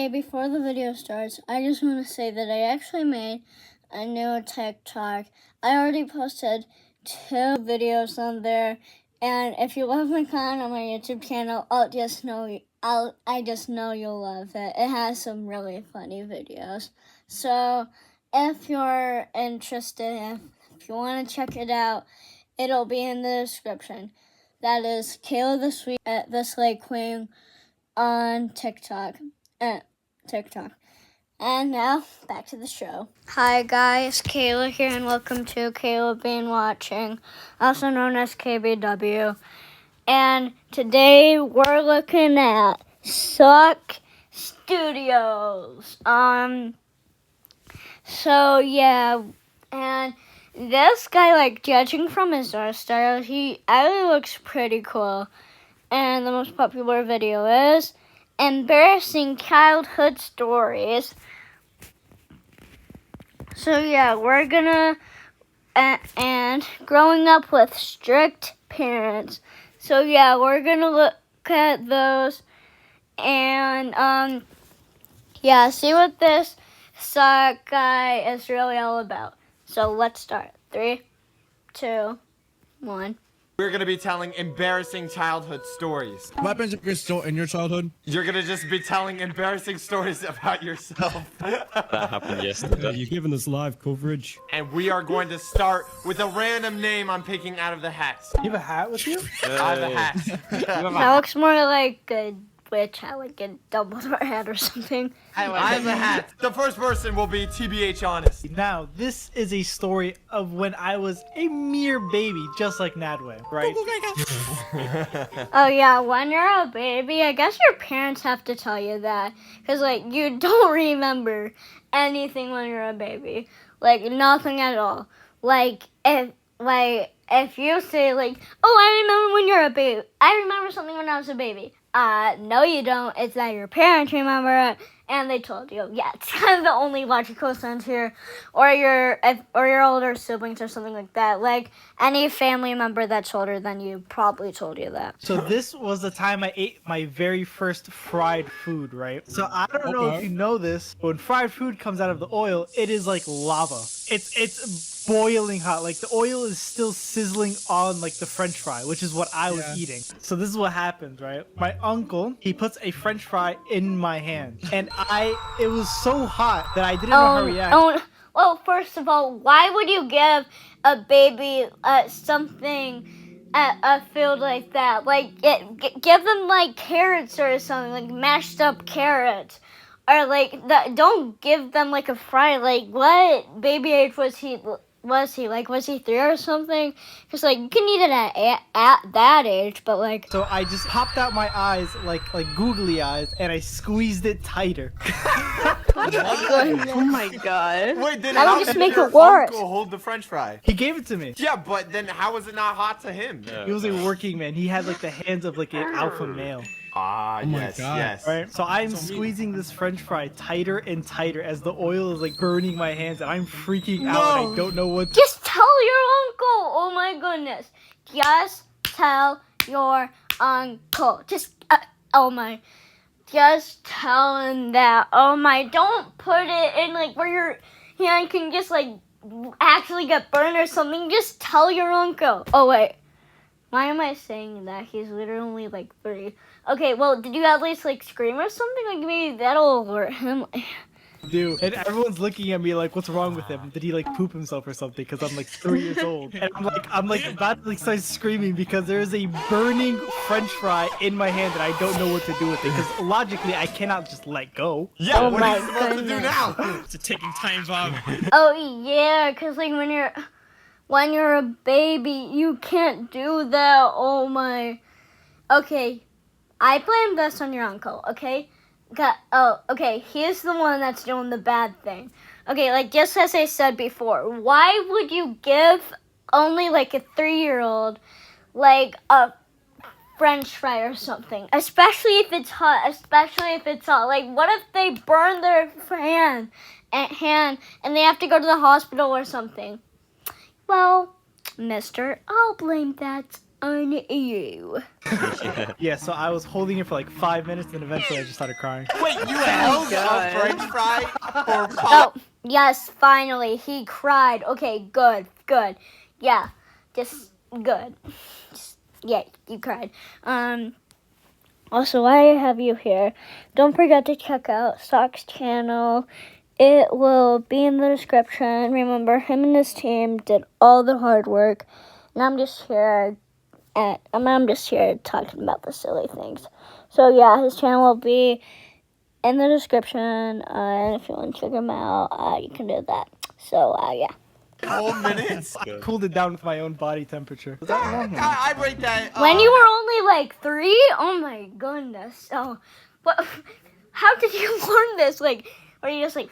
Okay, before the video starts, I just want to say that I actually made a new TikTok. I already posted 2 videos on there, and if you love McDonald on my YouTube channel, I just know you'll love it. It has some really funny videos. So if you're interested, if you want to check it out, it'll be in the description. That is Kayla the Slay Queen on TikTok. And now, back to the show. Hi guys, Kayla here, and welcome to Kayla Being Watching, also known as KBW. And today we're looking at SockStudios. So yeah, and this guy, judging from his art style, he actually looks pretty cool. And the most popular video is embarrassing childhood stories. So yeah, we're gonna and growing up with strict parents. So yeah, we're gonna look at those and yeah, see what this sock guy is really all about. So let's start. 3, 2, 1. We're going to be telling embarrassing childhood stories. What happens if you're still in your childhood? You're going to just be telling embarrassing stories about yourself. That happened yesterday. You're giving us live coverage. And we are going to start with a random name I'm picking out of the hat. You have a hat with you? Out of the hat. That looks more like a witch hat, like a Dumbledore hat or something. I have a hat. The first person will be TBH Honest. Now, this is a story of when I was a mere baby, just like Nadway, right? Oh yeah, when you're a baby, I guess your parents have to tell you that. Because, you don't remember anything when you're a baby. Nothing at all. If you say, oh, I remember when you're a baby. I remember something when I was a baby. No you don't. It's that your parents remember it, and they told you. Yeah, it's kind of the only logical sense here. Or your older siblings or something like that. Any family member that's older than you probably told you that. So this was the time I ate my very first fried food, right? So I don't know if you know this, but when fried food comes out of the oil, it is like lava. It's boiling hot. The oil is still sizzling on the French fry, which is what I was eating. So this is what happens, right? My uncle, he puts a French fry in my hand, and it was so hot that I didn't know how to react. Well, first of all, why would you give a baby something a food like that? Give them carrots or something, mashed up carrots. Or don't give them a fry. What baby age was he? Was he 3 or something? Because you can eat it at that age, but So I just popped out my eyes like googly eyes, and I squeezed it tighter. Oh my god. Wait, then That how would just did make your it worse. uncle hold the French fry? He gave it to me. Yeah, but then how was it not hot to him? He was a working man. He had the hands of an alpha male. Ah, my yes, God. yes. Right, so I'm squeezing this French fry tighter and tighter as the oil is burning my hands, and I'm freaking out. And I don't know what. just tell your uncle. Oh my goodness. Just tell your uncle. Just tell him that. Oh my, don't put it in where your hand can just actually get burned or something. Just tell your uncle. Oh wait. Why am I saying that? He's literally 3. Okay, well, did you at least scream or something? Maybe that'll alert him. Dude, and everyone's looking at me what's wrong with him? Did he poop himself or something? Because I'm 3 years old, and I'm about to start screaming because there is a burning French fry in my hand and I don't know what to do with it. Because logically, I cannot just let go. Yeah, Oh what my are you supposed to do now? It's a ticking time bomb. Oh yeah, because when you're a baby, you can't do that. Oh my. Okay, I blame this on your uncle. Okay. Okay. He's the one that's doing the bad thing. Okay, just as I said before, why would you give only a 3-year-old a French fry or something? Especially if it's hot. What if they burn their hand and they have to go to the hospital or something? Well, mister, I'll blame that on you. Yeah, so I was holding it for like 5 minutes, and eventually I just started crying. Wait, you held a God. French fry for Oh, pop? yes, finally, he cried. Okay, good. Yeah, just good. Yeah, you cried. Also, while I have you here, don't forget to check out Sock's channel. It will be in the description. Remember, him and his team did all the hard work, and I'm just here talking about the silly things. So yeah, his channel will be in the description, and if you want to check him out, you can do that. So yeah. 4 minutes? I cooled it down with my own body temperature. Was that wrong? I rate that. When you were only like 3, oh my goodness. So, what? How did you learn this? Like, or you just like?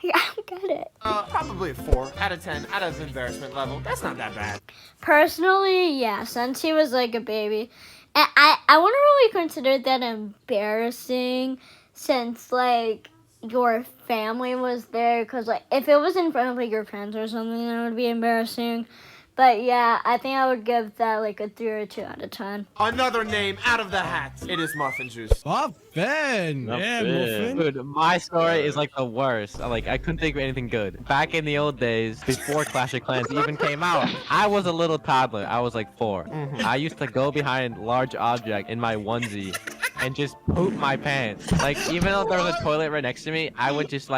Yeah, I don't get it. Probably a 4 out of 10 out of embarrassment level. That's not that bad. Personally, yeah, since he was like a baby, and I wouldn't really consider that embarrassing, since like your family was there, because like if it was in front of like your friends or something, that would be embarrassing. But yeah, I think I would give that like a 3 or 2 out of 10. Another name out of the hat. It is Muffin Juice. Muffin! Yeah, Muffin. Dude, my story is like the worst. Like, I couldn't think of anything good. Back in the old days, before Clash of Clans even came out, I was a little toddler. I was like 4. I used to go behind large object in my onesie and just poop my pants. Like, even though there was a toilet right next to me, I would just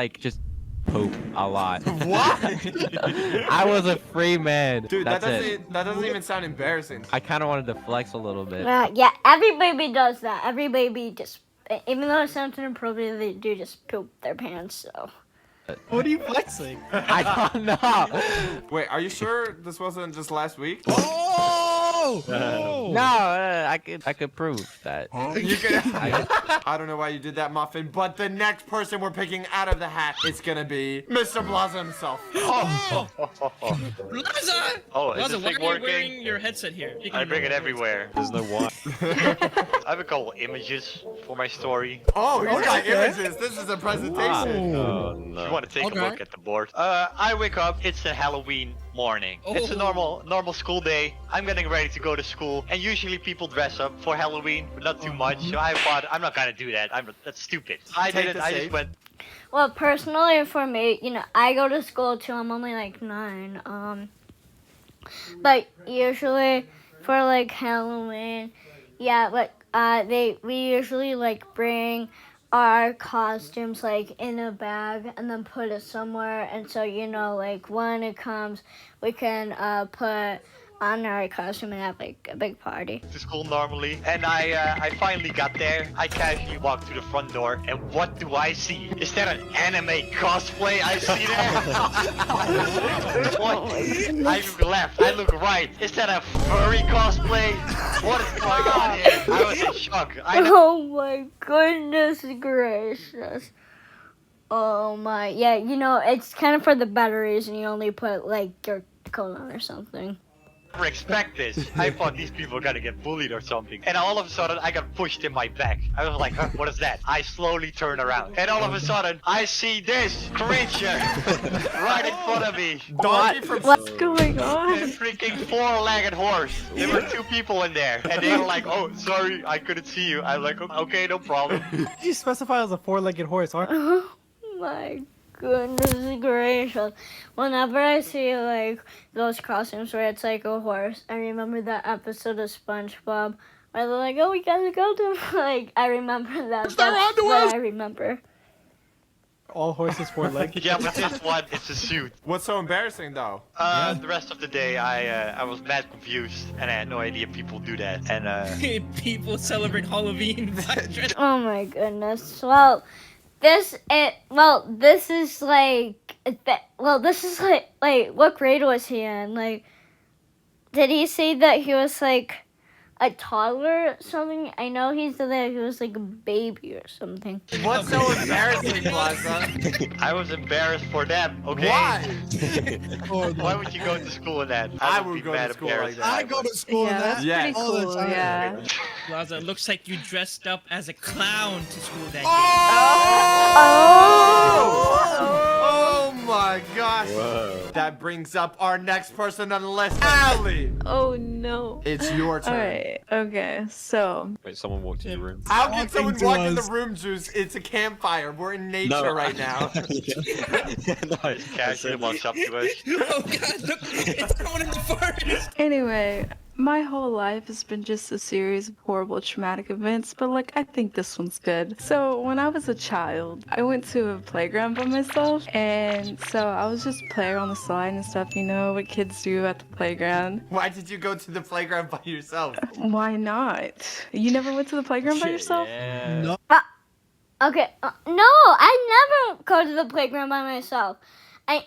poop a lot. What? I was a free man. Dude, That's that doesn't even sound embarrassing. I kind of wanted to flex a little bit. Yeah, every baby does that. Every baby just, even though it sounds inappropriate, they do just poop their pants. So. What are you flexing? I don't know. Wait, are you sure this wasn't just last week? Oh! No, I could prove that. You could, I don't know why you did that, Muffin, but the next person we're picking out of the hat is gonna be Mr. Blaza himself. Blaza! Oh, is Blaza, this why thing are you working? wearing your headset here? You I can bring it remember everywhere. There's no one. I have a couple images for my story. Oh, he's got Okay. images. This is a presentation. Oh If you no. want to take Okay. a look at the board. I wake up, it's a Halloween morning. It's a normal school day. I'm getting ready to go to school, and usually people dress up for Halloween, but not too much. So I thought, I'm not gonna do that. That's stupid. I Take didn't. the I just safe. went. Well, personally for me, I go to school too. I'm only like 9. But usually for like Halloween, yeah, like we usually like bring our costumes like in a bag and then put it somewhere, and so like when it comes, we can put on our costume and have like a big party. To school normally, and I finally got there. I casually walked to the front door, and what do I see? Is that an anime cosplay I see there? What? I look left, I look right. Is that a furry cosplay? What is going on here? I was in shock. Oh my goodness gracious. Oh my, yeah, it's kind of for the better reason. You only put like your coat on or something. Never expect this. I thought these people were gonna get bullied or something. And all of a sudden, I got pushed in my back. I was like, huh, what is that? I slowly turn around. And all of a sudden, I see this creature right in front of me. Donkey from What's going on? A freaking 4-legged horse. There were 2 people in there. And they were like, oh, sorry, I couldn't see you. I was like, okay, no problem. You specify as a 4-legged horse, aren't you? Oh my goodness gracious. Whenever I see like those costumes where it's like a horse, I remember that episode of SpongeBob where they're like, oh, we gotta go to like, I remember that. That's what I remember. All horses 4-legged. Yeah, but this one, it's a suit. What's so embarrassing though? The rest of the day, I was mad confused. And I had no idea people do that. And, People celebrate Halloween. Oh my goodness. Well, this is like, what grade was he in? Like, did he say that he was like a toddler or something? I know he said that he was like a baby or something. What's so embarrassing, Blaza? I was embarrassed for them, okay? Why? Why would you go to school in that? I would would be go to mad school embarrassed. like that. I go to school in that. Yeah. Pretty all the cool, time. yeah. Blaza, looks like you dressed up as a clown to school that Oh! Oh my gosh. Whoa. That brings up our next person on the list, Allie. Oh no. It's your turn. Alright, okay, so. Wait, someone walked in your room. How can someone to walk in the us. room, Zeus? It's a campfire. We're in nature right now. No, Casually walks up to us. Oh god, look, it's going in the forest. Anyway, my whole life has been just a series of horrible traumatic events, but like I think this one's good. So when I was a child, I went to a playground by myself, and so I was just playing on the slide and stuff, you know, what kids do at the playground. Why did you go to the playground by yourself? Why not? You never went to the playground by yourself? Yeah. No. Okay, no, I never go to the playground by myself.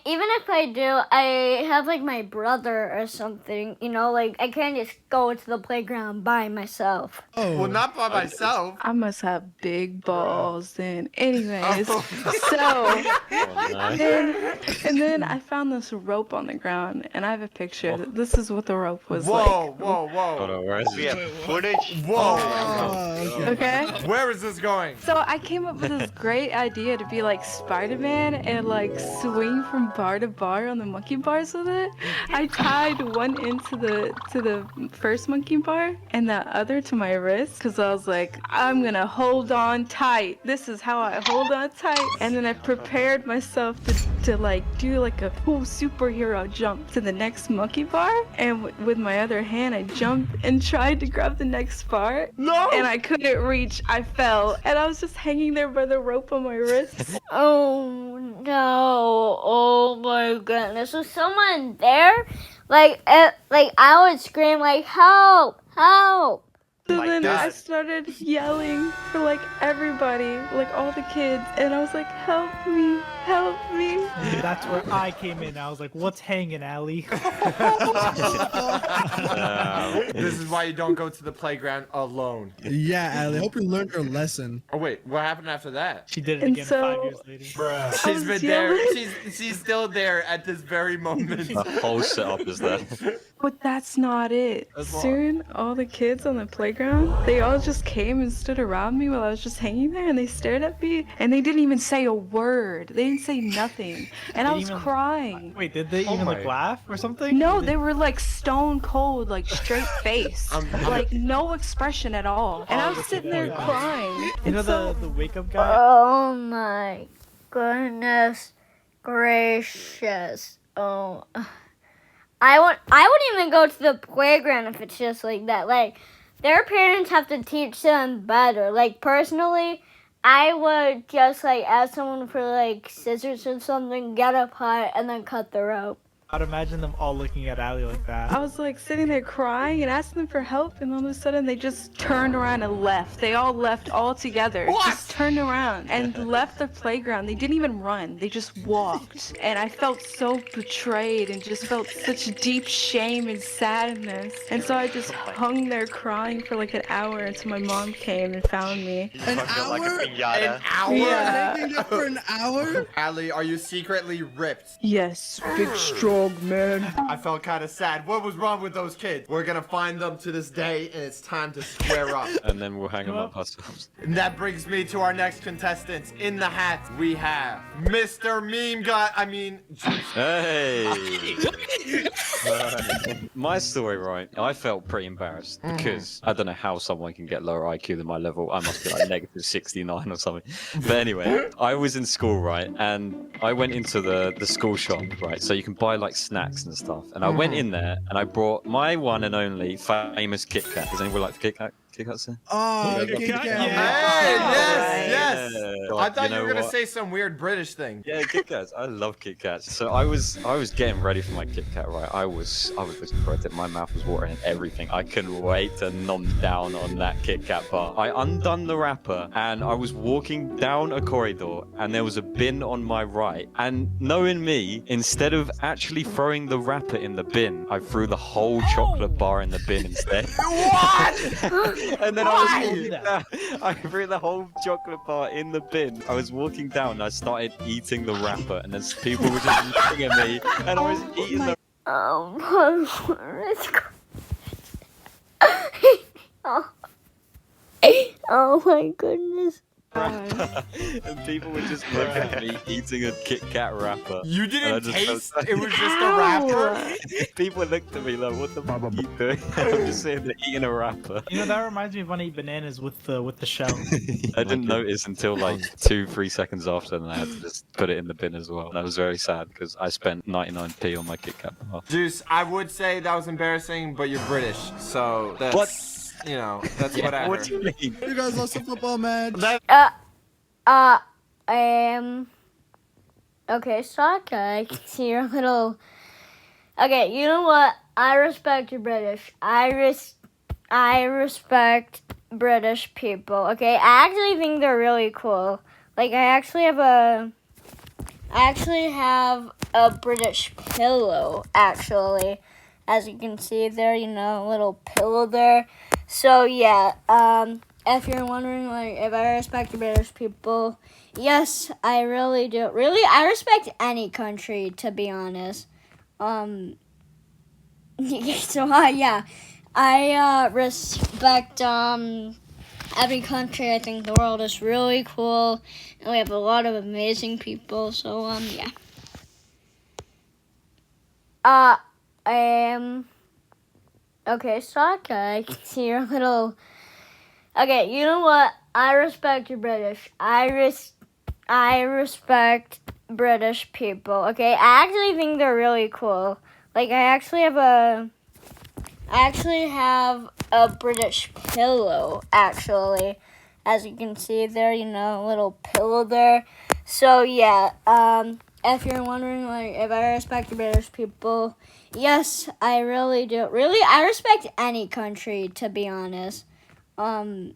Even if I do, I have like my brother or something, you know, like I can't just go to the playground by myself. Oh. Well, not by myself. I must have big balls then. Anyways, Oh. so Oh, no. and then I found this rope on the ground, and I have a picture. This is what the rope was Whoa, like. whoa, Hold whoa. on, where is We it? have footage. Whoa. Oh, okay. Okay? Where is this going? So I came up with this great idea to be like Spider-Man and like swing from bar to bar on the monkey bars with it. I tied one end to the first monkey bar and the other to my wrist because I was like, I'm gonna hold on tight. This is how I hold on tight. And then I prepared myself to like do like a cool superhero jump to the next monkey bar. And with my other hand, I jumped and tried to grab the next bar. No! And I couldn't reach. I fell. And I was just hanging there by the rope on my wrist. Oh no! Oh my goodness! Was someone there? Like I would scream like help, help! So My then I God. started yelling for like everybody, like all the kids, and I was like, help me, help me. That's where I came in. I was like, what's hanging, Allie? This is why you don't go to the playground alone. Yeah, Allie. I hope you learned your lesson. Oh wait, what happened after that? She did it And again so- 5 years later. She's was been there. yelling. She's still there at this very moment. The whole setup is there. But that's not it. That's what? Soon, all the kids on the playground, they all just came and stood around me while I was just hanging there, and they stared at me, and they didn't even say a word. They didn't say nothing, and I They was even- crying. Wait, did they even like my- laugh or something? No, Did they were like stone cold, like straight face, like no expression at all. And I was sitting there crying. You And know so, the wake up guy? Oh my goodness gracious! Oh, I wouldn't even go to the playground if it's just like that. Like their parents have to teach them better. Like personally, I would just like ask someone for like scissors or something, get a pot, and then cut the rope. I'd imagine them all looking at Allie like that. I was like sitting there crying and asking them for help, and all of a sudden they just turned around and left. They all left all together. What? Just turned around and left the playground. They didn't even run. They just walked. And I felt so betrayed and just felt such deep shame and sadness. And so I just hung there crying for like an hour until my mom came and found me. An Fucked up like a hour? piñata. An hour? Yeah. Hanging there for an hour? Allie, are you secretly ripped? Yes, big strong man. I felt kind of sad. What was wrong with those kids? We're gonna find them to this day, and it's time to square up. And then we'll hang them up ourselves. And that brings me to our next contestants. In the hat, we have Mr. Meme Guy. I mean, Hey! My story, right? I felt pretty embarrassed because I don't know how someone can get lower IQ than my level. I must be like negative 69 or something. But anyway, I was in school, right? And I went into the school shop, right? So you can buy like snacks and stuff. And I went in there and I brought my one and only famous Kit Kat. Does anyone like Kit Kat? Kit Kat, sir? Oh, Kit Kit Kat, Kat. hey, Alright. yes. God, I thought you were know gonna what? say some weird British thing. Yeah, Kit Kats. I love Kit Kats. So I was getting ready for my Kit Kat, right? I was corrected. My mouth was watering and everything. I couldn't wait to nom down on that Kit Kat bar. I undone the wrapper and I was walking down a corridor and there was a bin on my right. And knowing me, instead of actually throwing the wrapper in the bin, I threw the whole chocolate bar in the bin instead. What? And then Why? I was walking down. I threw the whole chocolate bar in the bin. I was walking down and I started eating the wrapper, and then people were just looking at me, and I was eating the. Oh my goodness gracious! Oh my goodness wrapper, and people would just look at me eating a Kit Kat wrapper. You And I didn't just taste? felt- It was just a wrapper? People looked at me like, "What the fuck are you doing?" I'm just sitting there eating a wrapper. You know, that reminds me of when I eat bananas with the shell. I didn't notice until like 2-3 seconds after, and I had to just put it in the bin as well. And I was very sad because I spent 99p on my Kit Kat bar. Juice, I would say that was embarrassing, but you're British, so that's, you know, that's whatever. What do you mean? You guys lost the football match. Okay, Sock, I can see your little... Okay, you know what? I respect you British. I respect British people, okay? I actually think they're really cool. Like, I actually have a British pillow, actually. As you can see there, you know, a little pillow there. So, yeah, if you're wondering, like, if I respect the British people, yes, I really do. Really, I respect any country, to be honest. So, yeah, I respect, every country. I think the world is really cool, and we have a lot of amazing people, so, yeah. Okay, Sock, I can see your little... Okay, you know what? I respect you British. I respect British people, okay? I actually think they're really cool. Like, I actually have a British pillow, actually. As you can see there, you know, a little pillow there. So, yeah, if you're wondering, like, if I respect the British people, yes, I really do. Really, I respect any country, to be honest. So,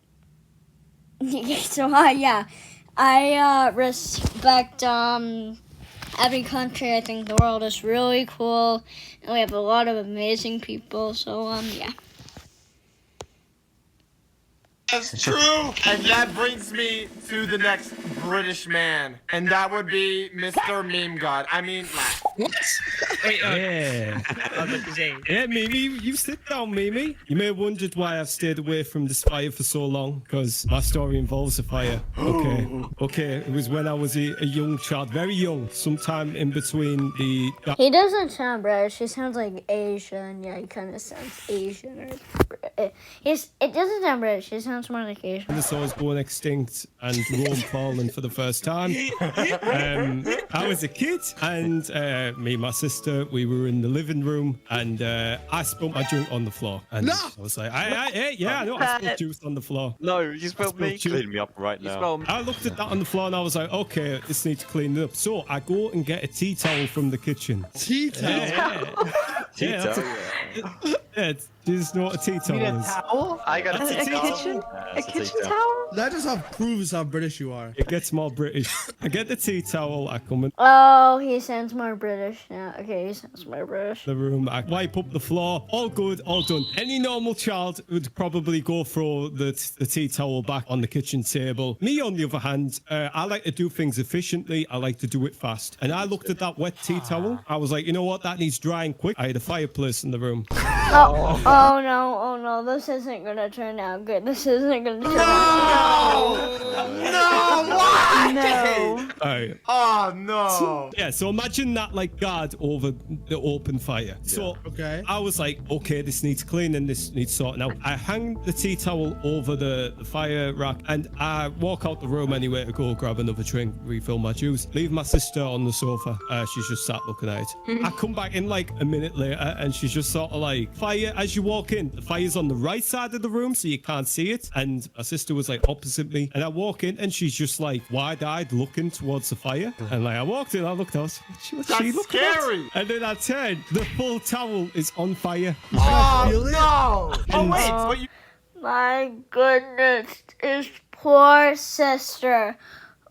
yeah, I respect, every country. I think the world is really cool, and we have a lot of amazing people, so, yeah. That's true! And that brings me to the next British man, and that would be Mr. Meme God. I mean, What? Wait, Yeah. I was about to say. Yeah, Mimi, you sit down, Mimi. You may have wondered why I've stayed away from this fire for so long, because my story involves a fire. Okay, it was when I was a young child, very young, sometime in between the... He doesn't sound British. He sounds like Asian. Yeah, he kind of sounds Asian. It doesn't sound British. He sounds more like Asian. Dinosaurs going extinct and Rome falling for the first time. I was a kid, and me and my sister, we were in the living room, and I spilled my drink on the floor. And No! I was like, I spilled juice on the floor. No, you spelled me. juice. Clean me up right now. I looked at that on the floor, and I was like, okay, this needs cleaning up. So I go and get a tea towel from the kitchen. Tea towel. Yeah, do you just know what a tea You towel need a is? towel? I got A kitchen? A kitchen towel? That just proves how British you are. It gets more British. I get the tea towel, I come in Oh, he sounds more British now. Okay, he sounds more British. the room, I wipe up the floor, all good, all done. Any normal child would probably go throw the tea towel back on the kitchen table. Me, on the other hand, I like to do things efficiently. I like to do it fast. And I looked at that wet tea towel. I was like, you know what? That needs drying quick. I had a fireplace in the room. Oh no, this isn't gonna turn out good. This isn't gonna turn out no, why? No. All right. Oh, no. Yeah, so imagine that like guard over the open fire. So Okay. I was like, okay, this needs cleaning, this needs sorting out. I hang the tea towel over the fire rack, and I walk out the room anyway to go grab another drink, refill my juice, leave my sister on the sofa. She's just sat looking at it. I come back in like a minute later, and she's just sort of like, fire, as you walk in, the fire's on the right side of the room, so you can't see it. And my sister was like opposite me, and I walk in, and she's just like wide-eyed looking towards the fire. And like I walked in, I looked out, what's she That's looking at? scary. And then I turned, the full towel is on fire. Oh, feel it? no. Oh, wait. Oh. But you... My goodness, his poor sister.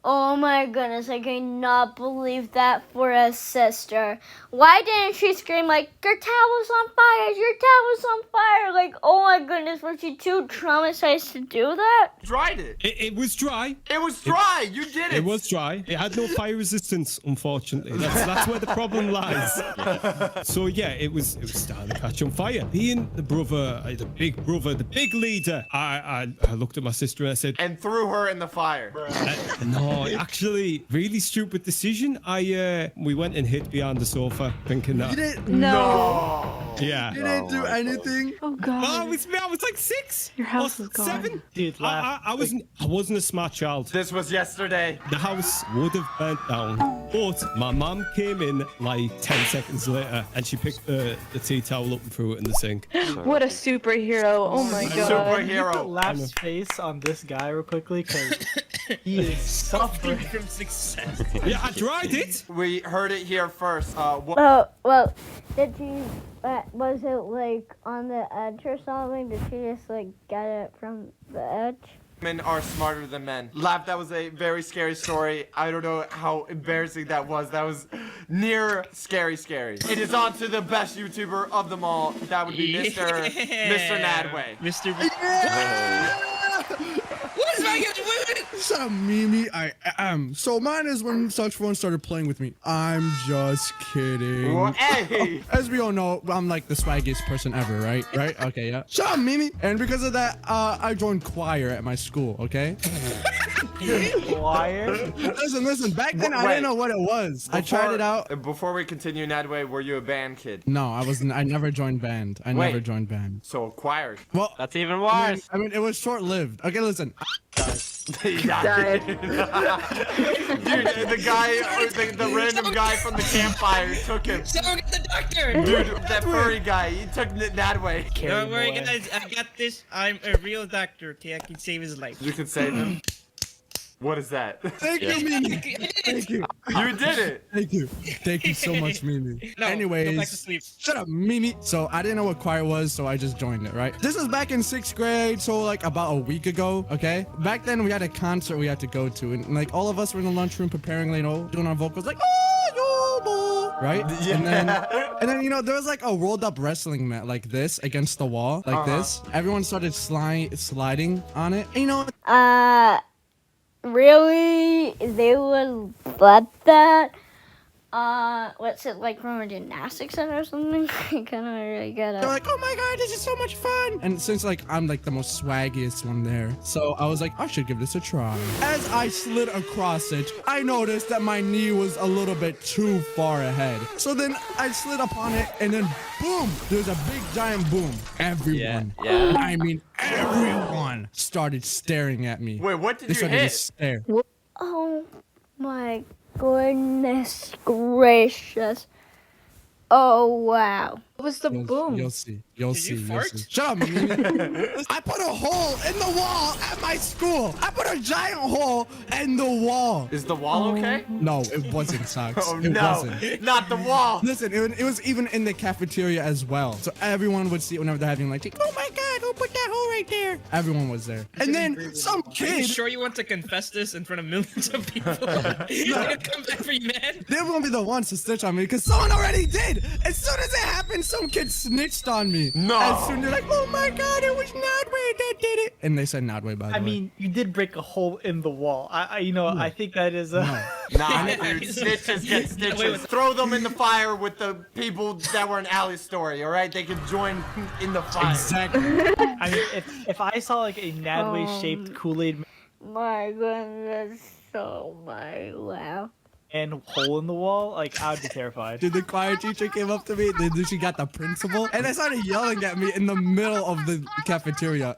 Oh my goodness, I cannot believe that for a sister. Why didn't she scream like, your towel's on fire, your towel's on fire? Like, oh my goodness, was she too traumatized to do that? Dried it. It was dry. It was dry. You did it. It was dry. It had no fire resistance, unfortunately. That's where the problem lies. So yeah, it was starting to catch on fire. Being the brother, the big leader, I looked at my sister and I said, And threw her in the fire. no, actually, really stupid decision. We went and hid behind the sofa, thinking that. You didn't. No. Yeah. You didn't do anything. Oh Oh, god. I was like 6 Your house or is gone. 7. Dude, laugh. I wasn't a smart child. This was yesterday. The house would have burnt down, but my mum came in like 10 seconds later and she picked the tea towel up and threw it in the sink. What a superhero. Oh my god. Superhero. Laugh's face on this guy real quickly because he is suffering. From success. Yeah, I tried it. We heard it here first. Well, did she, was it like on the edge or something? Did she just like get it from the edge? Women are smarter than men. Laugh, that was a very scary story. I don't know how embarrassing that was. That was near scary. It is on to the best YouTuber of them all. That would be Mr. Nadway. Mr. What is my Shut up, Mimi. I am. So mine is when such one started playing with me. I'm just kidding. Well, hey. As we all know, I'm like the swaggiest person ever, right? Right? Okay, yeah. Shut up, Mimi. And because of that, I joined choir at my school, okay? Choir? Listen. Back then, I didn't know what it was. I tried it out. Before we continue, Nadway, were you a band kid? No, I wasn't. I never joined band. I never joined band. So choir. Well, That's even worse. I mean, it was short-lived. Okay, listen. He died. Dude, the guy, the random guy from the campfire took him. Someone get the doctor! Dude, that furry guy, he took Nadway. Don't worry, guys. I got this. I'm a real doctor. Okay, I can save his life. You can save him. What is that? Thank you, Mimi. Thank you. You did it. Thank you. Thank you so much, Mimi. No, Anyways, go back to sleep. Shut up, Mimi. So I didn't know what choir was, so I just joined it, right? This was back in 6th grade, so like about a week ago, okay? Back then we had a concert we had to go to, and like all of us were in the lunchroom preparing, you know, doing our vocals, like, oh, yo, right? Yeah. And then, you know, there was like a rolled up wrestling mat like this against the wall, like this. Everyone started sliding on it. And, you know, Really? They would let that? What's it like from a gymnastics center or something? I kind of really get it. they're like, oh my god, this is so much fun. And since like I'm like the most swaggiest one there, so I was like, I should give this a try. As I slid across it, I noticed that my knee was a little bit too far ahead. So then I slid upon it, and then boom, there's a big giant boom. Everyone, I mean everyone, started staring at me. Wait, what did They you started to hit? stare. Oh my goodness gracious. Oh wow. What was the boom? You'll see. You'll Did see. you You'll fart? see. Shut up, Mimi. I put a hole in the wall at my school. I put a giant hole in the wall. Is the wall okay? No, it wasn't, Socks. Oh It no, wasn't. not the wall. Listen, it was even in the cafeteria as well. So everyone would see it whenever they're having like, oh my god, who put that hole right there? Everyone was there. And then some Are you kid, sure you want to confess this in front of millions of people? He's gonna come back for you, man. they won't be the ones to snitch on me because someone already did. As soon as it happened, some kid snitched on me. No. As soon as they're like, oh my god, it was Nadway that did it. And they said Nadway, by the way. I mean, you did break a hole in the wall. I think that is Nah, Yeah, dude, he's- snitches get he's not away stitches. with- Throw them in the fire with the people that were in Ali's story, all right? They could join in the fire. exactly. I mean, if I saw like a Nadway-shaped Kool-Aid My goodness. Oh my wow. man hole in the wall, like I would be terrified. Dude, the choir teacher came up to me, then she got the principal, and they started yelling at me in the middle of the cafeteria.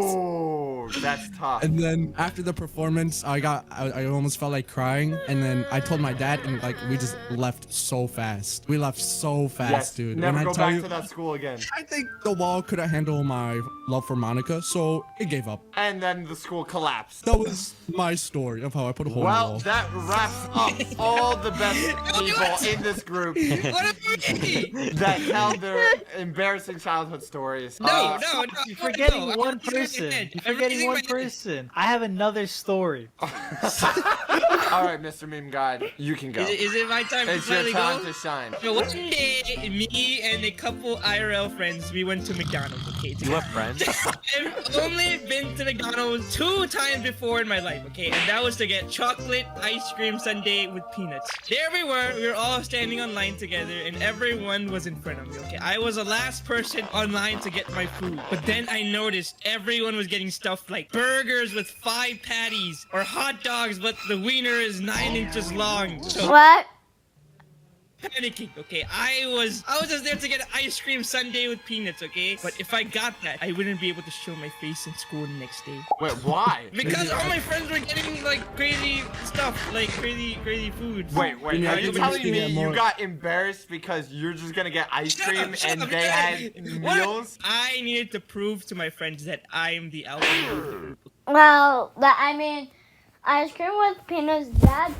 Oh, that's tough. And then after the performance, I almost felt like crying, and then I told my dad, and like we just left so fast. We left so fast, Yes, dude. never When I go tell back you, to that school again. I think the wall couldn't handle my love for Monica, so it gave up. And then the school collapsed. That was my story of how I put a hole in the Well, wall. that wraps up all the best people in this group What about me? that tell their embarrassing childhood stories. No. You're forgetting no, one I'm raising my person. hand. You're I'm forgetting raising one my hand. person. I have another story. All right, Mr. Meme Guide, you can go. Is it my time to It's your finally time go? to shine. So one day, me and a couple IRL friends, we went to McDonald's. Okay, You have friends? I've only been to McDonald's 2 times before in my life, okay? And that was to get chocolate ice cream sundae with peanuts. There we were all standing online together, and everyone was in front of me, okay? I was the last person online to get my food. But then I noticed everyone was getting stuff like burgers with 5 patties, or hot dogs, but the wiener is 9 inches long. So What? panicking, okay? I was just there to get an ice cream sundae with peanuts, okay? But if I got that, I wouldn't be able to show my face in school the next day. Wait, why? Because all my friends were getting like crazy stuff, like crazy food. Wait, are Yeah, you you telling can me see that you more. got embarrassed because you're just gonna get ice cream and they had What? meals? I needed to prove to my friends that I am the alpha. Well, ice cream with peanuts, that's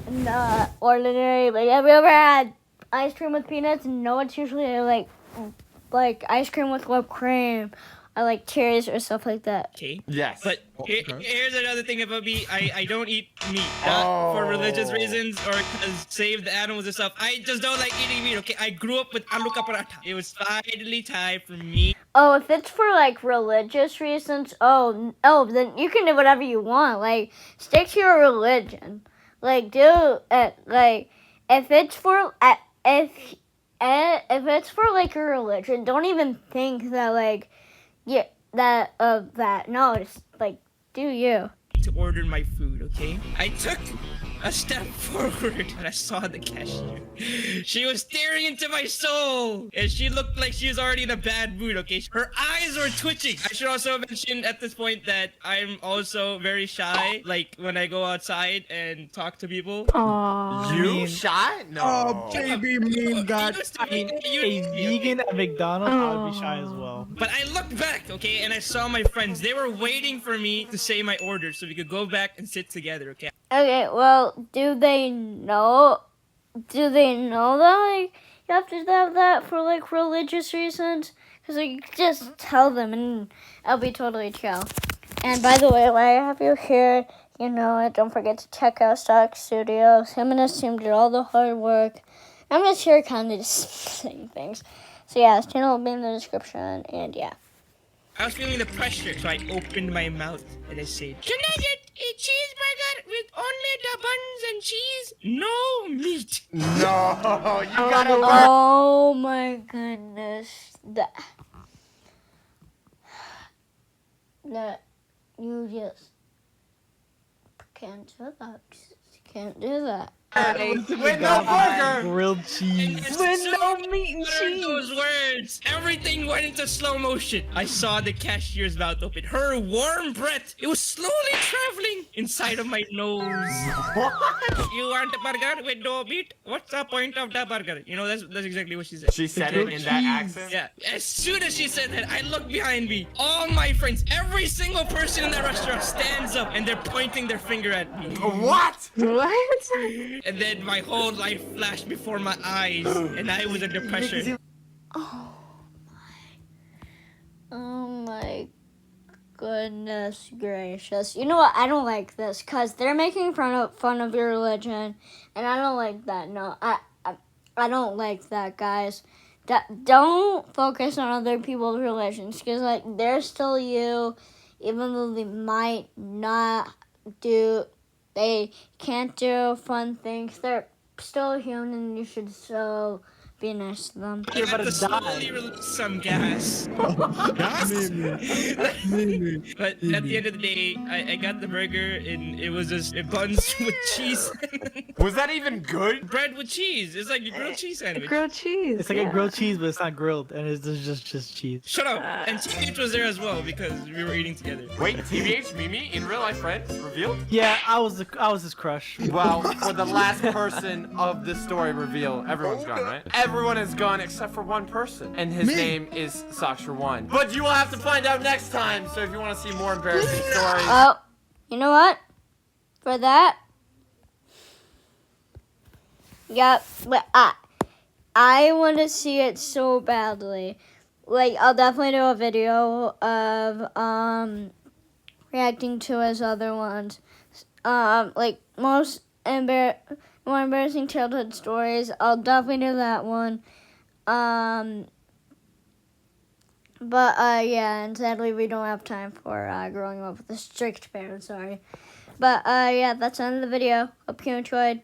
not ordinary. Like, have you ever had ice cream with peanuts? No, it's usually like ice cream with whipped cream, or like cherries or stuff like that. Okay. Yes. But here's another thing about me. I don't eat meat. Not for religious reasons or because save the animals and stuff. I just don't like eating meat, okay? I grew up with aloo ka paratha. It was finally time for me. Oh, if it's for like religious reasons, then you can do whatever you want. Like, stick to your religion. Like, do it. Like, if it's for like your religion, don't even think that that. No, just like do you. To order my food, okay? I took a step forward and I saw the cashier. She was staring into my soul and she looked like she was already in a bad mood, okay? Her eyes were twitching. I should also mention at this point that I'm also very shy, like when I go outside and talk to people. Aww. You shy? No. Oh, baby Meme God. A vegan at McDonald's, I would be shy as well. But I looked back, okay, and I saw my friends. They were waiting for me to say my order so we could go back and sit together, okay? Okay, well, do they know that like you have to have that for like religious reasons? Because like, you can just tell them and it'll be totally chill. And by the way, while I have you here, you know it. Don't forget to check out SockStudios. Him and his team did all the hard work. I'm just here kind of just saying things. So yeah, his channel will be in the description, and yeah. I was feeling the pressure, so I opened my mouth and I said, "Can I get a cheeseburger with only the buns and cheese? No meat." No, you gotta learn. Oh my goodness. That you just can't do that. You can't do that. With no burger. Grilled cheese. With no meat and cheese. Those words. Everything went into slow motion. I saw the cashier's mouth open. Her warm breath. It was slowly traveling inside of my nose. What? You want a burger with no meat? What's the point of the burger? You know, that's exactly what she said. She said it in that accent? Yeah. As soon as she said that, I looked behind me. All my friends, every single person in that restaurant stands up and they're pointing their finger at me. What? What? And then my whole life flashed before my eyes, and I was under pressure. Oh my goodness gracious. You know what? I don't like this because they're making fun of your religion, and I don't like that. No, I don't like that, guys. Don't focus on other people's religions because like they're still you, even though they might not do. They can't do fun things. They're still human, and you should still be nice to them. I had to slowly release some gas. But at the end of the day, I got the burger, and it was just buns with cheese. Was that even good? Bread with cheese. It's like a grilled cheese sandwich. Grilled cheese. It's like a grilled cheese, but it's not grilled, and it's just cheese. Shut up. And TBH was there as well because we were eating together. Wait, TBH, Mimi, in real life friends revealed? Yeah, I was his crush. Well, for the last person of this story reveal, everyone's gone, right? Everyone is gone except for one person, and his name is Socksher1. But you will have to find out next time. So if you want to see more embarrassing stories, Oh, you know what? For that, Yep, but I want to see it so badly. Like, I'll definitely do a video of reacting to his other ones. Like more embarrassing childhood stories. I'll definitely do that one. But yeah, and sadly we don't have time for growing up with a strict parent. Sorry. But yeah, that's the end of the video. Hope you enjoyed.